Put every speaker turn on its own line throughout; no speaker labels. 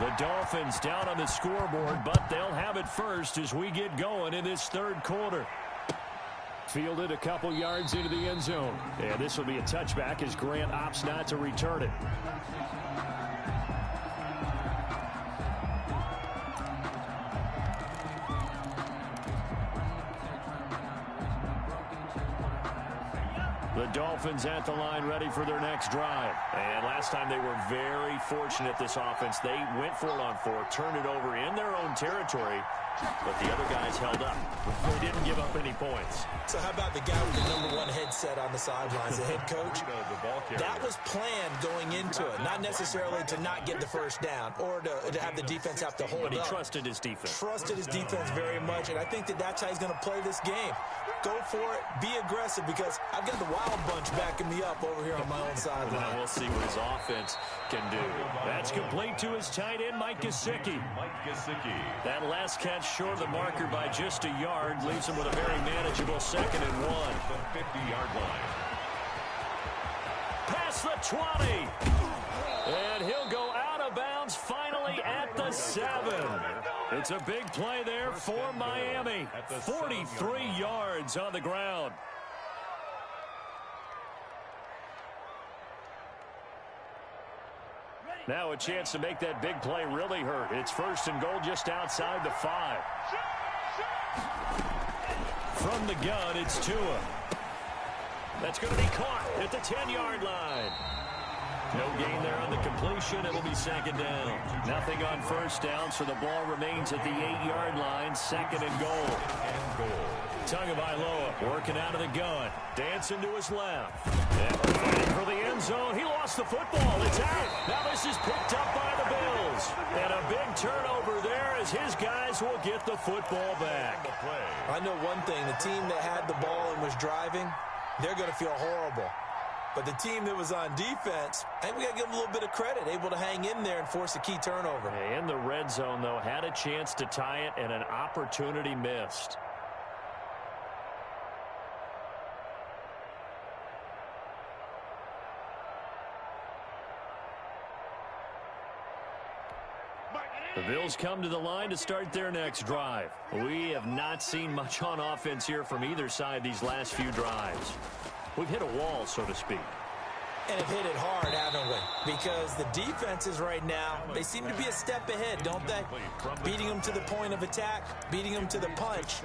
The Dolphins down on the scoreboard, but they'll have it first as we get going in this third quarter. Fielded a couple yards into the end zone. And this will be a touchback as Grant opts not to return it. The Dolphins at the line ready for their next drive. And last time they were very fortunate, this offense. They went for it on fourth, turned it over in their own territory, but the other guys held up. They didn't give up any points.
So how about the guy with the #1 headset on the sidelines, the head coach? That was planned going into it, not necessarily to not get the first down or to have the defense have to hold up.
But he trusted his defense.
Trusted his defense very much, and I think that's how he's going to play this game. Go for it, be aggressive, because I've got the Wild Bunch backing me up over here on my own sideline.
Now we'll see what his offense can do. That's complete to his tight end, Mike Gesicki. That last catch short of the marker by just a yard leaves him with a very manageable 2nd and 1.
The 50-yard line.
Past the 20. And he'll go out of bounds finally at the 7. It's a big play there for Miami. 43 yards on the ground. Now a chance to make that big play really hurt. It's 1st and goal just outside the 5. From the gun, it's Tua. That's going to be caught at the 10-yard line. No gain there on the completion. It'll be 2nd down. Nothing on 1st down, so the ball remains at the 8-yard line. 2nd and goal. Tagovailoa working out of the gun. Dancing to his left. And fighting for the end zone. He lost the football. It's out. Now this is picked up by the Bills. And a big turnover there as his guys will get the football back.
I know one thing. The team that had the ball and was driving, they're going to feel horrible. But the team that was on defense, I think we got to give them a little bit of credit, able to hang in there and force a key turnover.
In the red zone, though, had a chance to tie it and an opportunity missed. The Bills come to the line to start their next drive. We have not seen much on offense here from either side these last few drives. We've hit a wall, so to speak.
And have hit it hard, haven't we? Because the defenses right now, they seem to be a step ahead, don't they? Beating them to the point of attack, beating them to the punch.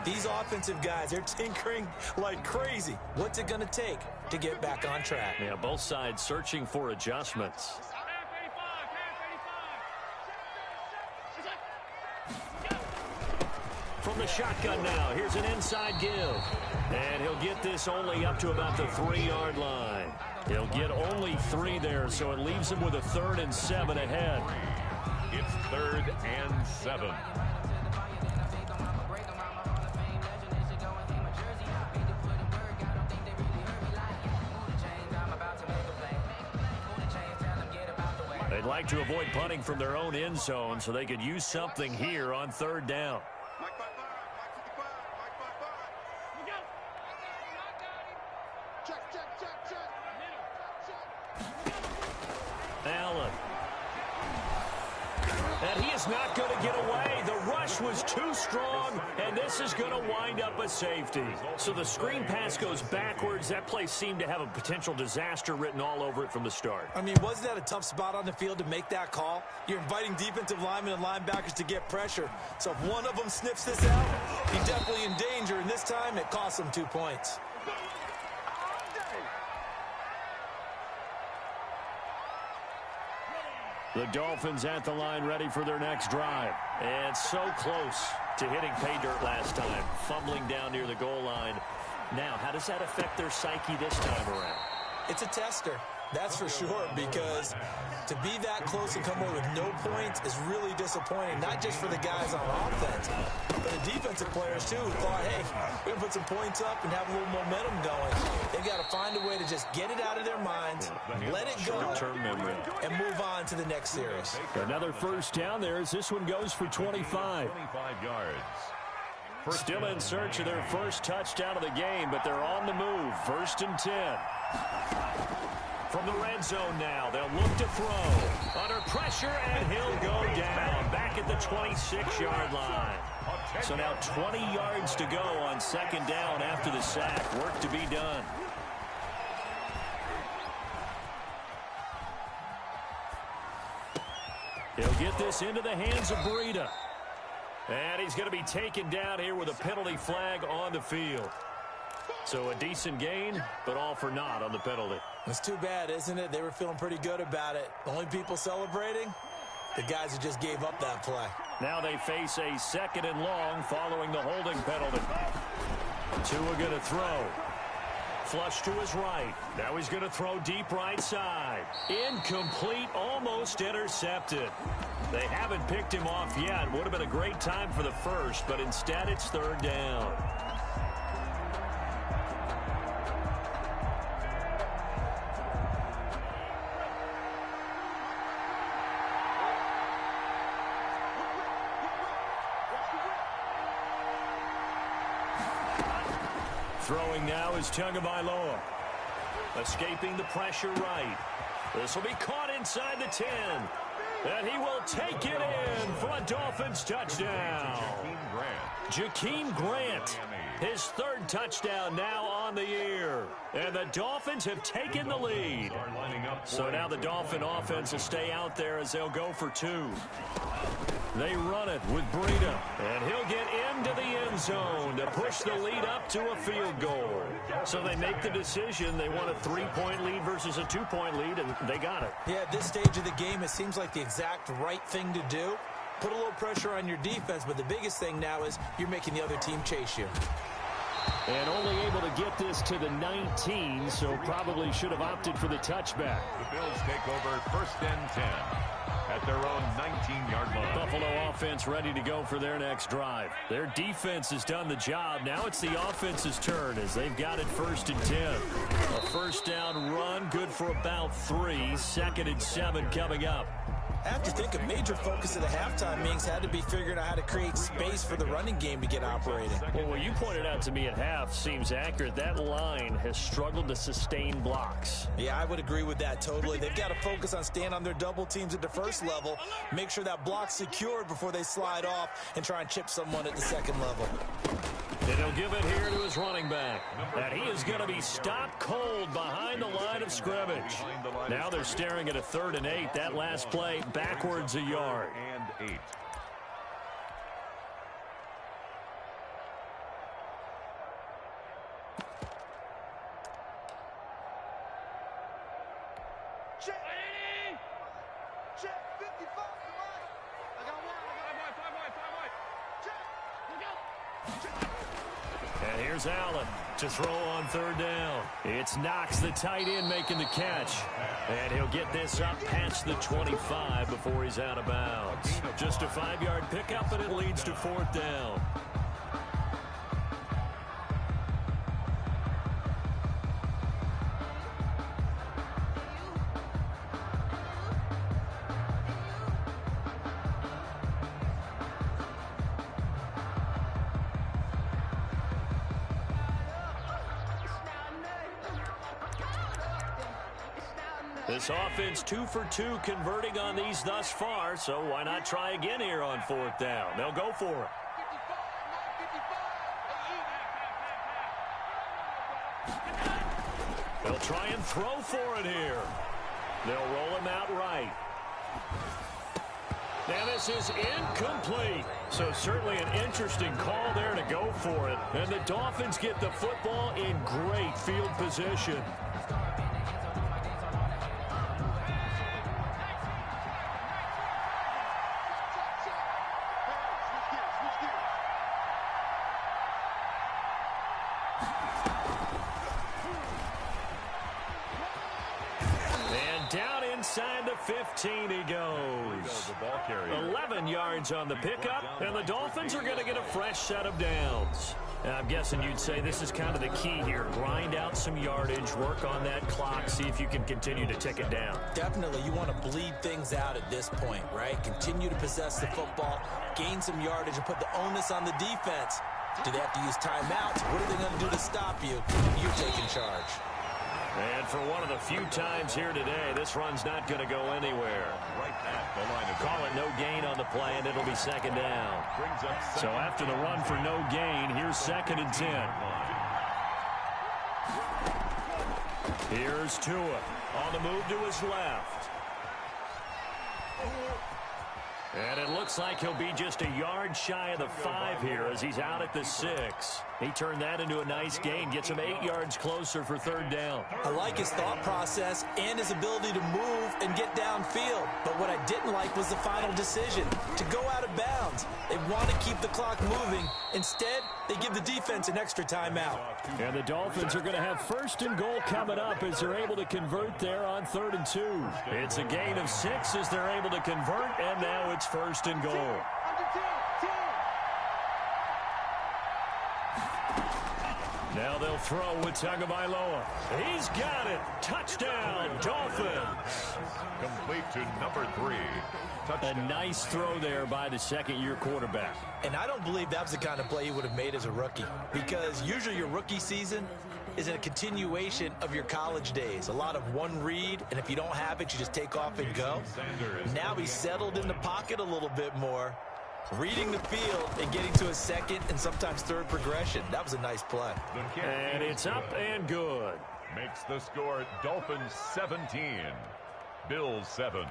These offensive guys, they're tinkering like crazy. What's it going to take to get back on track?
Yeah, both sides searching for adjustments. From the shotgun now, here's an inside give. And he'll get this only up to about the 3-yard line. He'll get only 3 there, so it leaves him with a 3rd and 7 ahead.
It's 3rd and 7.
They'd like to avoid punting from their own end zone so they could use something here on 3rd down. Allen. And he is not going to get away. The rush was too strong, and this is going to wind up a safety. So the screen pass goes backwards. That play seemed to have a potential disaster written all over it from the start.
I mean, wasn't that a tough spot on the field to make that call? You're inviting defensive linemen and linebackers to get pressure. So if one of them sniffs this out, he's definitely in danger, and this time it costs him 2 points.
The Dolphins at the line ready for their next drive. And so close to hitting pay dirt last time. Fumbling down near the goal line. Now, how does that affect their psyche this time around?
It's a tester. That's for sure, because to be that close and come away with no points is really disappointing, not just for the guys on offense, but the defensive players, too, who thought, hey, we're going to put some points up and have a little momentum going. They've got to find a way to just get it out of their minds, let it go,
short-term memory,
and move on to the next series.
Another 1st down there as this one goes for 25.
25 yards.
Still in search of their first touchdown of the game, but they're on the move. 1st and 10. From the red zone now, they'll look to throw. Under pressure, and he'll go down. Back at the 26-yard line. So now 20 yards to go on second down after the sack. Work to be done. He'll get this into the hands of Breida. And he's going to be taken down here with a penalty flag on the field. So a decent gain, but all for naught on the penalty.
It's too bad, isn't it? They were feeling pretty good about it. The only people celebrating, the guys who just gave up that play.
Now they face a second and long following the holding penalty. Tua going to throw. Flush to his right. Now he's going to throw deep right side. Incomplete, almost intercepted. They haven't picked him off yet. Would have been a great time for the first, but instead it's third down. Throwing now is Tagovailoa. Escaping the pressure right. This will be caught inside the 10. And he will take it in for a Dolphins touchdown. Jakeem Grant, his third touchdown now on the year. And the Dolphins have taken the lead. So now the Dolphin offense will stay out there as they'll go for two. They run it with Breida, and he'll get into the end zone to push the lead up to a field goal. So they make the decision. They want a 3-point lead versus a 2-point lead, and they got it.
Yeah, at this stage of the game, it seems like the exact right thing to do. Put a little pressure on your defense, but the biggest thing now is you're making the other team chase you.
And only able to get this to the 19, so probably should have opted for the touchback.
The Bills take over first and 10. At their own 19-yard line.
Buffalo offense ready to go for their next drive. Their defense has done the job. Now it's the offense's turn as they've got it first and 10. A first down run, good for about 3. Second and 7 coming up.
I have to think a major focus of the halftime meetings had to be figuring out how to create space for the running game to get operating.
Well, what you pointed out to me at half seems accurate. That line has struggled to sustain blocks.
Yeah, I would agree with that totally. They've got to focus on staying on their double teams at the first level, make sure that block's secured before they slide off and try and chip someone at the second level.
And he'll give it here to his running back. And he is going to be stopped cold behind the line of scrimmage. Now they're staring at a 3rd and 8. That last play backwards a yard.
And 8.
And here's Allen to throw on 3rd down. It's Knox, the tight end, making the catch. And he'll get this up past the 25 before he's out of bounds. Just a 5-yard pickup, and it leads to 4th down. This offense 2 for 2 converting on these thus far, so why not try again here on 4th down? They'll go for it. They'll try and throw for it here. They'll roll him out right. Now this is incomplete. So certainly an interesting call there to go for it. And the Dolphins get the football in great field position. Inside the 15 he goes. 11 yards on the pickup, and the Dolphins are going to get a fresh set of downs. Now, I'm guessing you'd say this is kind of the key here. Grind out some yardage, work on that clock, see if you can continue to tick it down.
Definitely. You want to bleed things out at this point, right? Continue to possess the football, gain some yardage, and put the onus on the defense. Do they have to use timeouts? What are they going to do to stop you? You're taking charge.
And for one of the few times here today, this run's not going to go anywhere.
Right at the line of
Call it no gain on the play, and it'll be second down. So after the run for no gain, here's 2nd and 10. Here's Tua on the move to his left. And it looks like he'll be just a yard shy of the 5 here as he's out at the 6. He turned that into a nice gain, gets him 8 yards closer for 3rd down.
I like his thought process and his ability to move and get downfield. But what I didn't like was the final decision, to go out of bounds. They want to keep the clock moving. Instead, they give the defense an extra timeout.
And the Dolphins are going to have 1st and goal coming up as they're able to convert there on 3rd and 2. It's a gain of 6 as they're able to convert, and now it's 1st and goal. Now they'll throw with Tagovailoa. He's got it. Touchdown, Dolphins.
Complete to number 3.
A nice throw there by the 2nd-year quarterback.
And I don't believe that was the kind of play he would have made as a rookie, because usually your rookie season is a continuation of your college days. A lot of one read, and if you don't have it, you just take off and go. Now he's settled in the pocket a little bit more, reading the field and getting to a 2nd and sometimes 3rd progression. That was a nice play.
And it's up and good.
Makes the score Dolphins 17, Bills 7.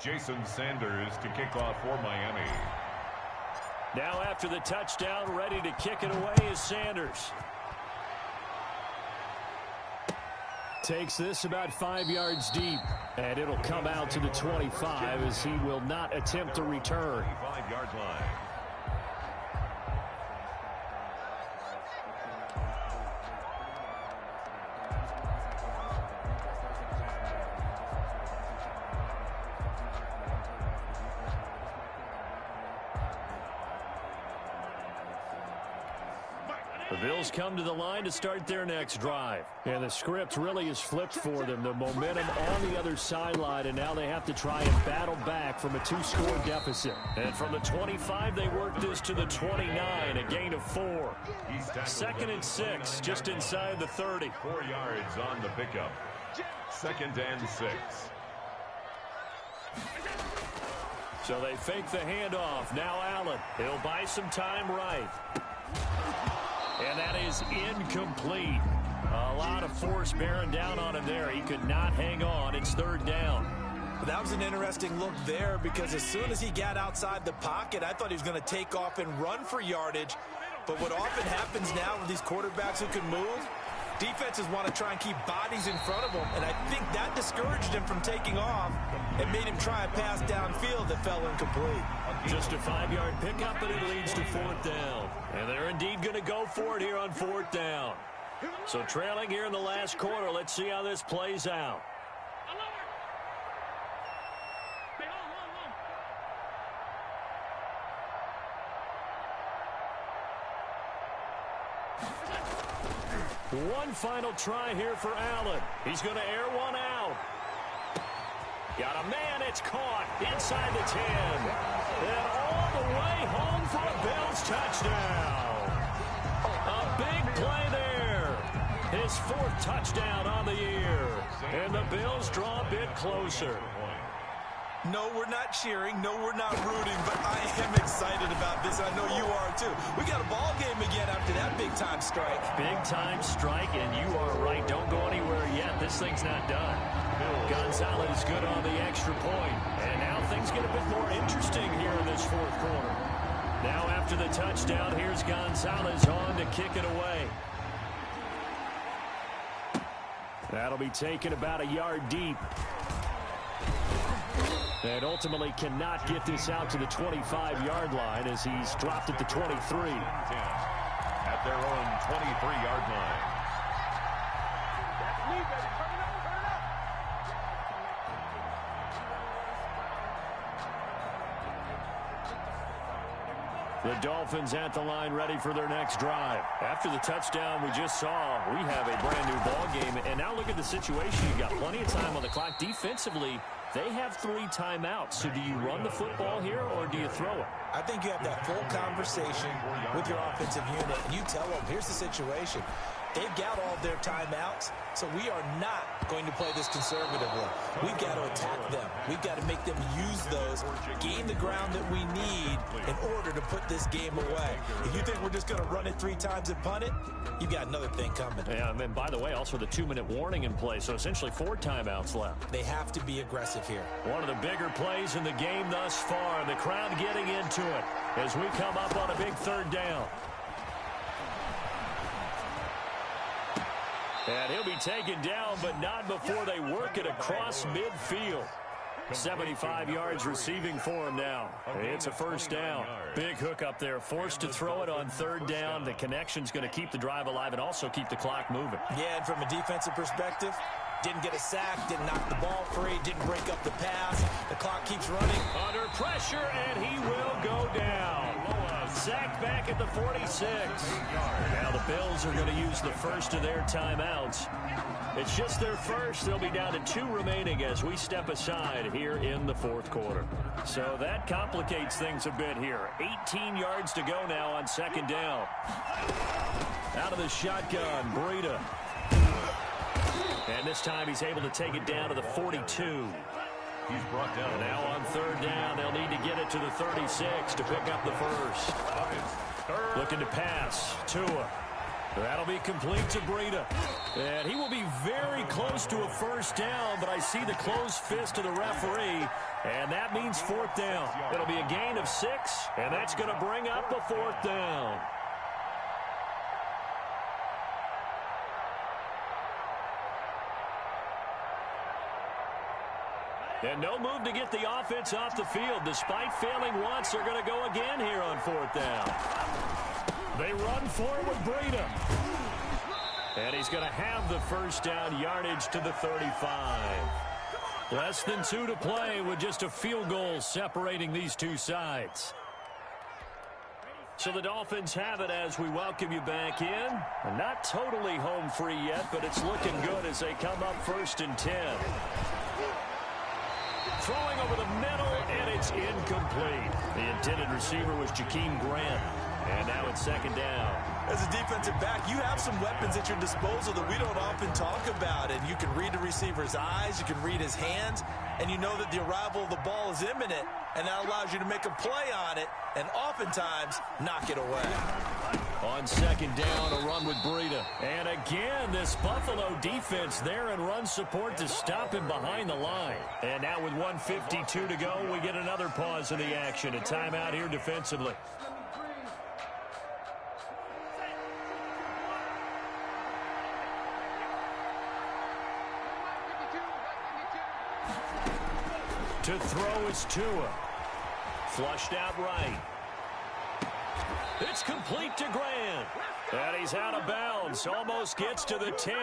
Jason Sanders to kick off for Miami.
Now after the touchdown, ready to kick it away is Sanders. Takes this about 5 yards deep, and it'll come out to the 25 as he will not attempt to return.
25-yard line.
The Bills come to the line to start their next drive. And the script really is flipped for them. The momentum on the other sideline, and now they have to try and battle back from a 2-score deficit. And from the 25, they work this to the 29, a gain of 4. 2nd and 6, just inside the 30.
4 yards on the pickup. 2nd and 6.
So they fake the handoff. Now Allen. He'll buy some time right. And that is incomplete. A lot of force bearing down on him there. He could not hang on. It's 3rd down.
That was an interesting look there, because as soon as he got outside the pocket, I thought he was going to take off and run for yardage. But what often happens now with these quarterbacks who can move, defenses want to try and keep bodies in front of them. And I think that discouraged him from taking off and made him try a pass downfield that fell incomplete.
Just a 5-yard pickup, and it leads to 4th down. And they're indeed going to go for it here on 4th down. So trailing here in the last quarter, let's see how this plays out. One final try here for Allen. He's going to air one out. Got a man, it's caught inside the 10. And all the way home for a Bills touchdown. A big play there. His 4th touchdown on the year. And the Bills draw a bit closer.
No, we're not cheering. No, we're not rooting. But I am excited about this. I know you are, too. We got a ball game again after that big-time strike.
Big-time strike, and you are right. Don't go anywhere yet. This thing's not done. Gonzalez good on the extra point. And now things get a bit more interesting here in this 4th quarter. Now after the touchdown, here's Gonzalez on to kick it away. That'll be taken about a yard deep. And ultimately cannot get this out to the 25-yard line as he's dropped at the 23.
At their own 23-yard line.
The Dolphins at the line ready for their next drive. After the touchdown we just saw, we have a brand new ball game. And now look at the situation. You've got plenty of time on the clock. Defensively, they have 3 timeouts. So do you run the football here or do you throw it?
I think you have that full conversation with your offensive unit, and you tell them, here's the situation. They've got all of their timeouts, so we are not going to play this conservatively. We've got to attack them. We've got to make them use those, gain the ground that we need in order to put this game away. If you think we're just going to run it 3 times and punt it, you've got another thing coming.
Yeah, and by the way, also the 2-minute warning in play, so essentially 4 timeouts left.
They have to be aggressive here.
One of the bigger plays in the game thus far. The crowd getting into it as we come up on a big 3rd down. And he'll be taken down, but not before they work it across midfield. 75 yards receiving for him now. It's a 1st down. Big hook up there. Forced to throw it on 3rd down. The connection's going to keep the drive alive and also keep the clock moving.
Yeah, and from a defensive perspective, didn't get a sack, didn't knock the ball free, didn't break up the pass. The clock keeps running.
Under pressure, and he will go down. Sacked back at the 46. Now the Bills are going to use the first of their timeouts. It's just their first. They'll be down to 2 remaining as we step aside here in the 4th quarter. So that complicates things a bit here. 18 yards to go now on 2nd down. Out of the shotgun, Breida. And this time he's able to take it down to the 42.
He's brought down.
And now on 3rd down, they'll need to get it to the 36 to pick up the first. Looking to pass. Tua. That'll be complete to Breida. And he will be very close to a 1st down, but I see the closed fist of the referee, and that means 4th down. It'll be a gain of 6, and that's going to bring up a 4th down. And no move to get the offense off the field. Despite failing once, they're going to go again here on 4th down. They run for it with Breida. And he's going to have the 1st down, yardage to the 35. Less than 2 to play with just a field goal separating these 2 sides. So the Dolphins have it as we welcome you back in. Not totally home free yet, but it's looking good as they come up 1st and 10. Throwing over the middle, and it's incomplete. The intended receiver was Jakeem Grant. And now it's 2nd down.
As a defensive back, you have some weapons at your disposal that we don't often talk about. And you can read the receiver's eyes, you can read his hands, and you know that the arrival of the ball is imminent. And that allows you to make a play on it and oftentimes knock it away.
On 2nd down, a run with Breida. And again, this Buffalo defense there in run support to stop him behind the line. And now with 1:52 to go, we get another pause in the action. A timeout here defensively. To throw is Tua. Flushed out right. It's complete to Grant. And he's out of bounds. Almost gets to the 10.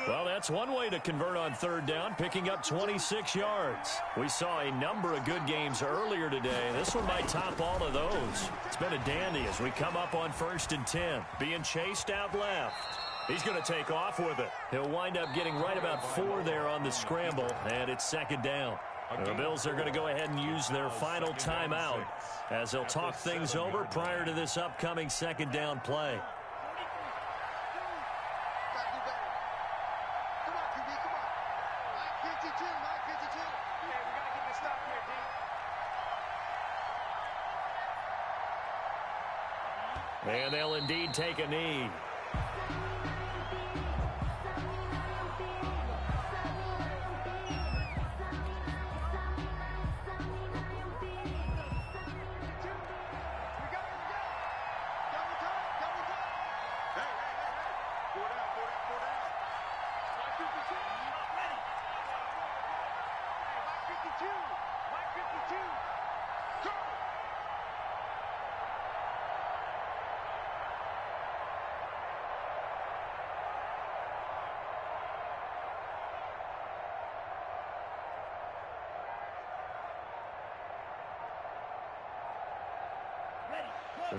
Well, that's one way to convert on 3rd down, picking up 26 yards. We saw a number of good games earlier today. This one might top all of those. It's been a dandy as we come up on 1st and 10. Being chased out left. He's going to take off with it. He'll wind up getting right about 4 there on the scramble, and it's 2nd down. The Bills are going to go ahead and use their final timeout as they'll talk things over prior to this upcoming 2nd down play. And they'll indeed take a knee.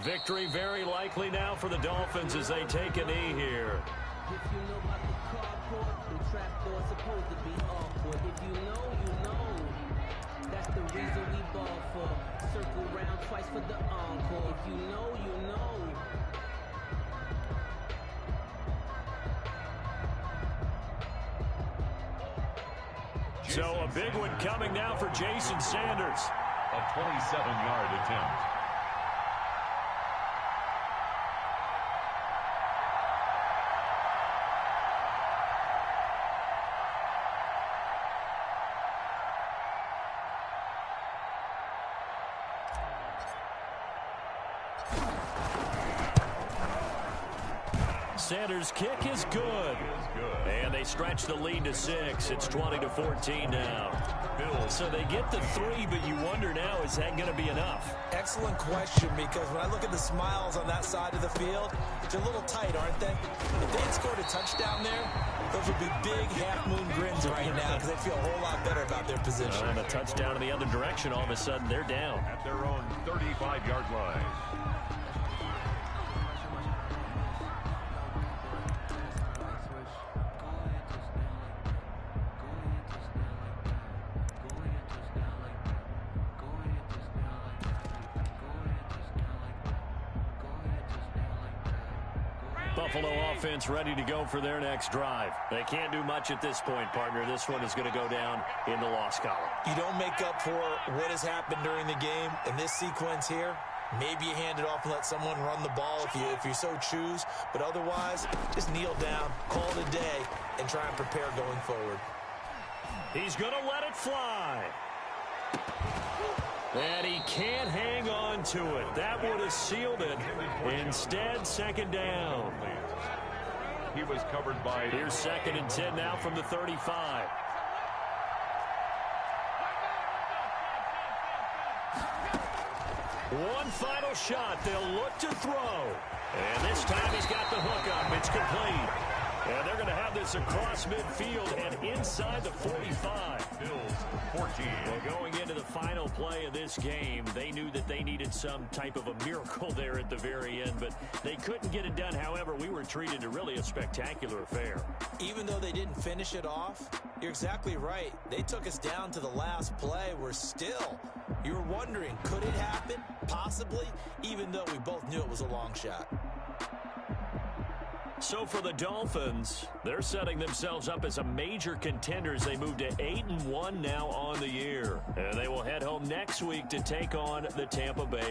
Victory very likely now for the Dolphins as they take a knee here.
If you know about the carport, the trapdoor supposed to be awkward. If you know, you know. That's the reason we ball for. Circle round twice for the encore. If you know, you know.
So a big one coming now for Jason Sanders.
A 27-yard attempt.
Sanders' kick is good. And they stretch the lead to 6. It's 20-14 now. So they get the 3, but you wonder now, is that going to be enough?
Excellent question, because when I look at the smiles on that side of the field, they're a little tight, aren't they? If they had scored a touchdown there, those would be big half-moon grins right now because they feel a whole lot better about their position.
And a touchdown in the other direction, all of a sudden they're down.
At their own 35-yard line.
Buffalo offense ready to go for their next drive. They can't do much at this point, partner. This one is going to go down in the loss column.
You don't make up for what has happened during the game in this sequence here. Maybe you hand it off and let someone run the ball if you so choose. But otherwise, just kneel down, call it a day, and try and prepare going forward.
He's going to let it fly. And he can't hang on to it. That would have sealed it. Instead, second down.
He was covered by...
Here's 2nd and 10 now from the 35. One final shot. They'll look to throw. And this time he's got the hook up. It's complete. And they're going to have this across midfield and inside the 45.
Bills 14.
Well, going into the final play of this game, they knew that they needed some type of a miracle there at the very end, but they couldn't get it done. However, we were treated to really a spectacular affair.
Even though they didn't finish it off, you're exactly right. They took us down to the last play. We're still, you were wondering, could it happen? Possibly, even though we both knew it was a long shot.
So for the Dolphins, they're setting themselves up as a major contender as they move to 8-1 now on the year. And they will head home next week to take on the Tampa Bay